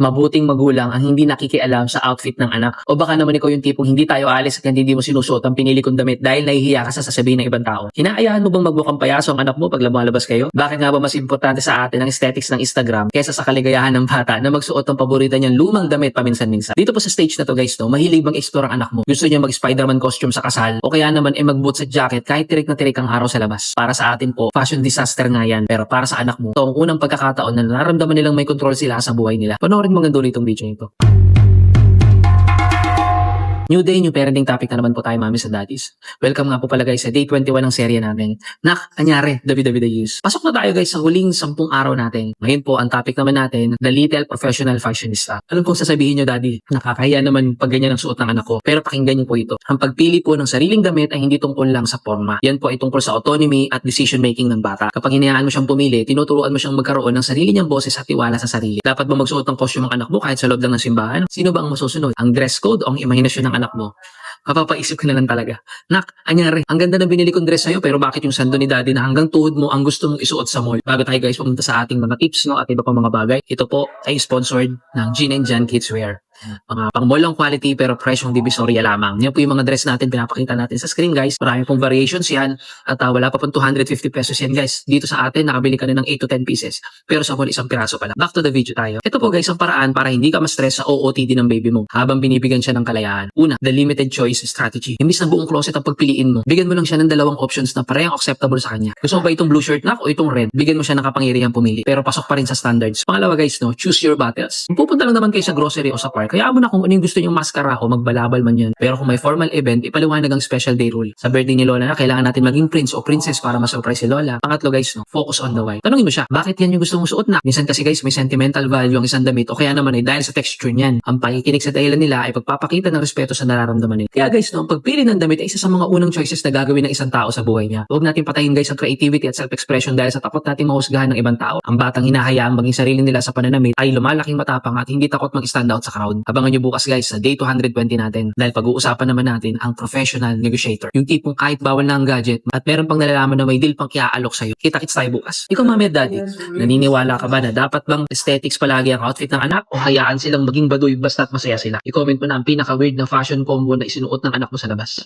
mabuting magulang ang hindi nakikialam sa outfit ng anak. O baka naman ikaw yung tipong hindi tayo aalis at hindi mo sinusuot ang pinili kong damit dahil nahihiya ka sa sasabihin ng ibang tao. Hinahayaan mo bang magmukhang payaso ang anak mo pag lumalabas kayo? Bakit nga ba mas importante sa atin ang aesthetics ng Instagram kaysa sa kaligayahan ng bata na magsuot ng paborito niyang lumang damit paminsan-minsan? Dito po sa stage na to guys, no, mahilig bang explore ang anak mo? Gusto niya mag-Spider-Man costume sa kasal o kaya naman mag-boots at jacket kahit tirik na tirik ang araw sa labas? Para sa atin po, fashion disaster nga yan. Pero para sa anak mo, ito ang unang pagkakataon na nararamdaman nilang may control sila sa buhay nila. Panoorin mo nga dulo itong video nito. New day, new parenting topic na naman po tayo, mami sa daddies. Welcome nga po pala guys sa day 21 ng serye natin. Anyari, David. Pasok na tayo guys sa huling 10 araw natin. Ngayon po, ang topic naman natin, the little professional fashionista. Alam kong sasabihin nyo, daddy, nakakahiya naman pag ganyan ang suot ng anak ko. Pero pakinggan nyo po ito. Ang pagpili po ng sariling damit ay hindi tungkol lang sa forma. Yan po ay tungkol sa autonomy at decision making ng bata. Kapag hinayaan mo siyang pumili, tinuturuan mo siyang magkaroon ng sarili niyang boses at tiwala sa sarili. Dapat ba magsuot ng costume ang anak mo kahit sa loob lang ng simbahan? Sino ba ang masusunod? Ang dress code o ang imahinasyon ng anak mo? Mapapaisip ka na lang talaga. Anyari, ang ganda ng binili kong dress sa'yo pero bakit yung sando ni daddy na hanggang tuhod mo ang gusto mong isuot sa mall? Bago tayo guys pumunta sa ating mga tips no, at iba pang mga bagay, ito po ay sponsored ng Jean and Jan Kidswear. Mga pang-mall quality pero presyong divisoria lamang. Yan po yung mga dress natin, pinapakita natin sa screen guys. Marami pong variations yan at wala pa pong 250 pesos yan guys. Dito sa atin, nakabili ka na ng 8 to 10 pieces. Pero sa mall, isang piraso pa lang. Back to the video tayo. Ito po guys, ang paraan para hindi ka ma-stress sa OOTD ng baby mo habang binibigyan siya ng kalayaan. Una, the limited choice strategy. Imbis na buong closet ang pagpiliin mo, bigyan mo lang siya ng dalawang options na parehong acceptable sa kanya. Gusto mo ba itong blue shirt o itong red? Bigyan mo siya ng kapangyarihang pumili. Pero pasok pa rin sa standards. Pangalawa guys, no, choose your battles. Kung pupunta lang naman kayo sa grocery o sa park, kaya mo na kung ano yung gusto niyong maskara o magbalabal man yan. Pero kung may formal event, ipaliwanag ang special day rule. Sa birthday ni Lola na, kailangan natin maging prince o princess para ma-surprise si Lola. Pangatlo guys, no, focus on the why. Tanungin mo siya, bakit yan yung gusto mong suot na? Minsan kasi guys, may sentimental value ang isang damit o kaya naman ay dahil sa texture niyan. Ang pakikinig sa dahilan nila ay pagpapakita ng respeto sa nararamdaman nila. Kaya guys, no, ang pagpili ng damit ay isa sa mga unang choices na gagawin ng isang tao sa buhay niya. Huwag natin patayin guys ang creativity at self-expression dahil sa takot nating mahusgahan ng ibang tao. Ang batang hinahayaan maging sarili nila sa pananamit ay lumalaking matapang at hindi takot mag-stand out sa crowd. Abangan niyo bukas guys sa day 220 natin dahil pag-uusapan naman natin ang professional negotiator. Yung tipong kahit bawal na ang gadget at meron pang nalalaman na may deal pang kiaalok sa'yo. Kita-kits tayo bukas. Ikaw mami at daddy, naniniwala ka ba na dapat bang aesthetics palagi ang outfit ng anak o hayaan silang maging baduy basta't masaya sila? I-comment mo na ang pinaka-weird na fashion combo na isinuot ng anak mo sa labas.